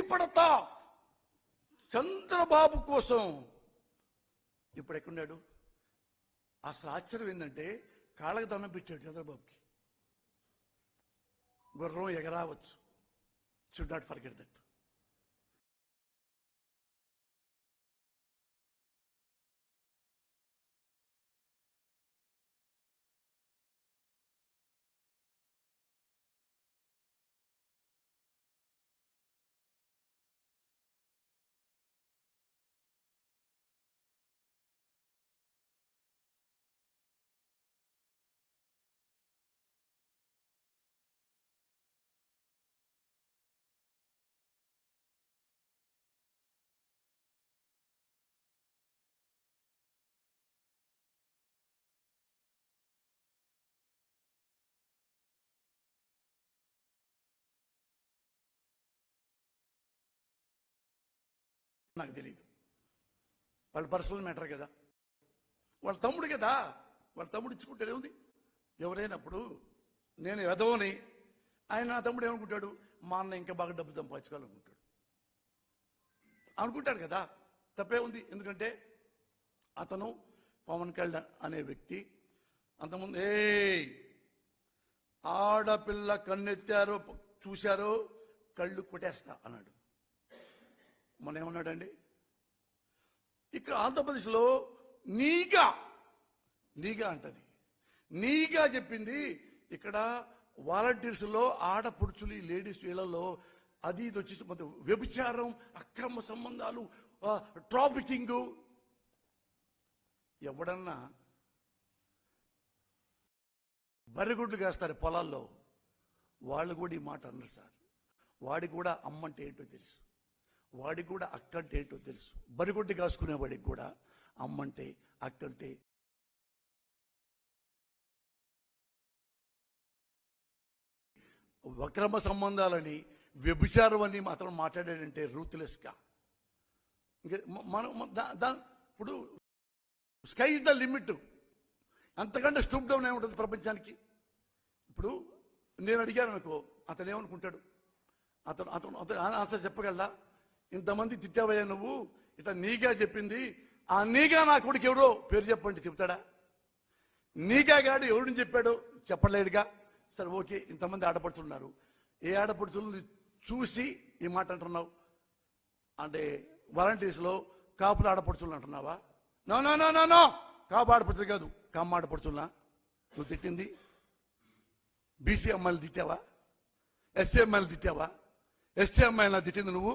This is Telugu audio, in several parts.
భయపడతా చంద్రబాబు కోసం ఇప్పుడు ఎక్కడున్నాడు? అసలు ఆశ్చర్యం ఏంటంటే కాళ్ళకి దండం పెట్టాడు చంద్రబాబుకి. గుర్రం ఎగరావచ్చు, షుడ్ నాట్ ఫర్గెట్ దట్. నాకు తెలియదు, వాళ్ళ పర్సనల్ మ్యాటర్ కదా, వాళ్ళ తమ్ముడు కదా, వాళ్ళ తమ్ముడు ఇచ్చుకుంటాడు ఏముంది. ఎవరైనప్పుడు నేను ఎదవని, ఆయన నా తమ్ముడు ఏమనుకుంటాడు, మా అన్న ఇంకా బాగా డబ్బు సంపాదించుకోవాలనుకుంటాడు, అనుకుంటాడు కదా, తప్పే ఉంది. ఎందుకంటే అతను పవన్ కళ్యాణ్ అనే వ్యక్తి అంతకుముందు ఆడపిల్ల కన్నెత్తారో చూశారో కళ్ళు కొట్టేస్తా అన్నాడు. మన ఏమన్నాడండి? ఇక్కడ ఆంధ్రప్రదేశ్లో నీగా అంటది, నీగా చెప్పింది. ఇక్కడ వాలంటీర్స్లో ఆడపుడుచులు లేడీస్ వీళ్ళలో అది ఇది వచ్చేసి మొత్తం వ్యభిచారం, అక్రమ సంబంధాలు, ట్రాఫికింగ్. ఎవడన్నా బరిగుడ్లు కాస్తారు పొలాల్లో, వాళ్ళు కూడా ఈ మాట అన్నారు సార్. వాడికి కూడా అమ్మంటే ఏంటో తెలుసు, వాడికి కూడా అక్కంటే ఏంటో తెలుసు. బరిగొడ్డి కాసుకునే వాడికి కూడా అమ్మంటే అక్కంటే అక్రమ సంబంధాలని, వ్యభిచారం అని మాత్రం మాట్లాడాడంటే రూత్లెస్గా. ఇంకా మనం ఇప్పుడు స్కై ఇస్ ద లిమిట్, అంతకంటే స్టూప్ డౌన్ ఏముంటుంది ప్రపంచానికి. ఇప్పుడు నేను అడిగాను అనుకో, అతను ఏమనుకుంటాడు? అతను ఆన్సర్ చెప్పగలరా? ఇంతమంది తిట్టావయ్యా నువ్వు, ఇట్లా నీగా చెప్పింది, ఆ నీగా నా కొడుకు ఎవరో పేరు చెప్పండి చెప్తాడా? నీగా గాడు ఎవరిని చెప్పాడో చెప్పలేడుగా. సరే ఓకే, ఇంతమంది ఆడపడుతున్నారు, ఏ ఆడపడుతులు చూసి ఈ మాట అంటున్నావు? అంటే వాలంటీర్స్లో కాపులు ఆడపడుతులు అంటున్నావా? No no no no no, కాపు ఆడపడుతులు కాదు, కమ్మ ఆడపడుతున్నా. నువ్వు తిట్టింది బీసీ అమ్మాయిలు తిట్టావా? ఎస్సీ అమ్మాయిలు తిట్టావా? ఎస్టీ అమ్మాయిలు తిట్టింది నువ్వు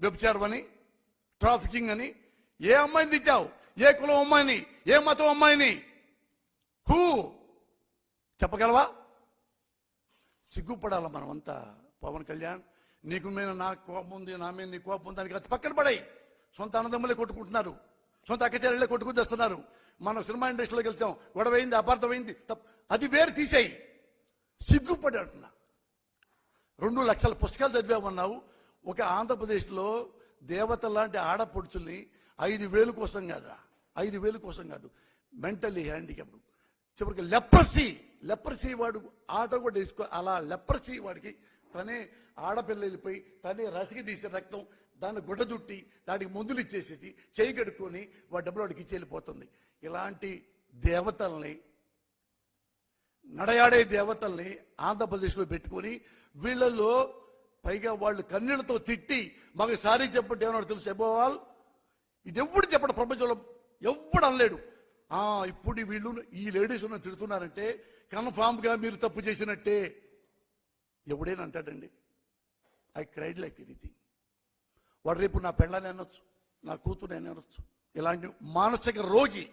వ్యభిచారం అని, ట్రాఫికింగ్ అని. ఏ అమ్మాయిని తిట్టావు? ఏ కులం అమ్మాయిని? ఏ మతం అమ్మాయిని? హూ చెప్పగలవా? సిగ్గుపడాల మనమంతా. పవన్ కళ్యాణ్, నీకు మీద నాకు కోపం ఉంది, నా మీద నీ కోపం ఉంది, దానికి పక్కన పడాయి. సొంత అన్నదమ్ములే కొట్టుకుంటున్నారు, సొంత అక్కచెల్లెళ్ళే కొట్టుకుని తెస్తున్నారు. మనం సినిమా ఇండస్ట్రీలోకి వెళ్తాం, గొడవైంది, అపార్థమైంది, అది వేరు తీసేయి. సిగ్గుపడి అంటున్నా. 2 లక్షల పుస్తకాలు చదివామన్నావు. ఒక ఆంధ్రప్రదేశ్లో దేవత లాంటి ఆడపడుచుల్ని 5,000 కోసం కాదురా, 5,000 కోసం కాదు, మెంటల్లీ హ్యాండిక్యాప్డ్, చివరికి లెప్రసీ వాడు ఆటో కూడా వేసుకో, అలా లెప్రసీ వాడికి తనే ఆడపిల్ల వెళ్ళిపోయి తనే రసికి తీసే రక్తం దాన్ని గుడ్డ చుట్టి దానికి మందులు ఇచ్చేసేది, చేయి కడుక్కొని వాడి డబ్బులు వాడికి ఇచ్చి వెళ్ళిపోతుంది. ఇలాంటి దేవతల్ని, నడయాడే దేవతల్ని ఆంధ్రప్రదేశ్లో పెట్టుకొని వీళ్ళల్లో పైగా వాళ్ళు కన్నీళ్లతో తిట్టి మాకు సారీ చెప్పండి ఏమన్నా తెలుసు ఎబోవాల్, ఇది ఎప్పుడు చెప్పడం ప్రపంచంలో ఎప్పుడు అనలేడు. ఇప్పుడు వీళ్ళు ఈ లేడీస్ తిడుతున్నారంటే కన్ఫామ్ గా మీరు తప్పు చేసినట్టే. ఎవడైనా అంటాడండి? I cried like anything. వాడు రేపు నా పెళ్ళని అనొచ్చు, నా కూతురు అని అనొచ్చు. ఇలాంటి మానసిక రోగి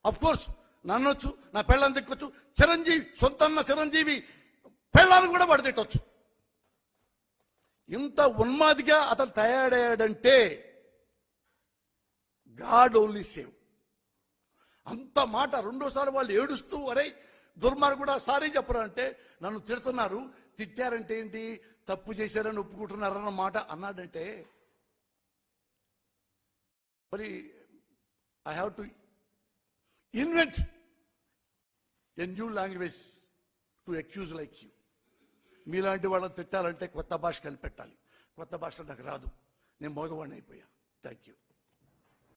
అఫ్ కోర్స్ నన్నొచ్చు, నా పెళ్ళని తిట్టొచ్చు. చిరంజీవి, సొంతన్న చిరంజీవి పెళ్ళాన్ని కూడా వాడు తిట్టొచ్చు. ఇంత ఉన్మాదిగా అతను తయారయ్యాడంటే గాడ్ ఓన్లీ సేవ్. అంత మాట. రెండోసారి వాళ్ళు ఏడుస్తూ అరే దుర్మార్గుడు కూడా సారీ చెప్పరు అంటే నన్ను తిడుతున్నారు, తిట్టారంటే ఏంటి, తప్పు చేశారని ఒప్పుకుంటున్నారన్న మాట అన్నాడంటే మరి I have to invent a new language to accuse like you. మీలాంటి వాళ్ళని తిట్టాలంటే కొత్త భాష కనిపెట్టాలి. కొత్త భాష నాకు రాదు, నేను మగవాడిని అయిపోయా. Thank you.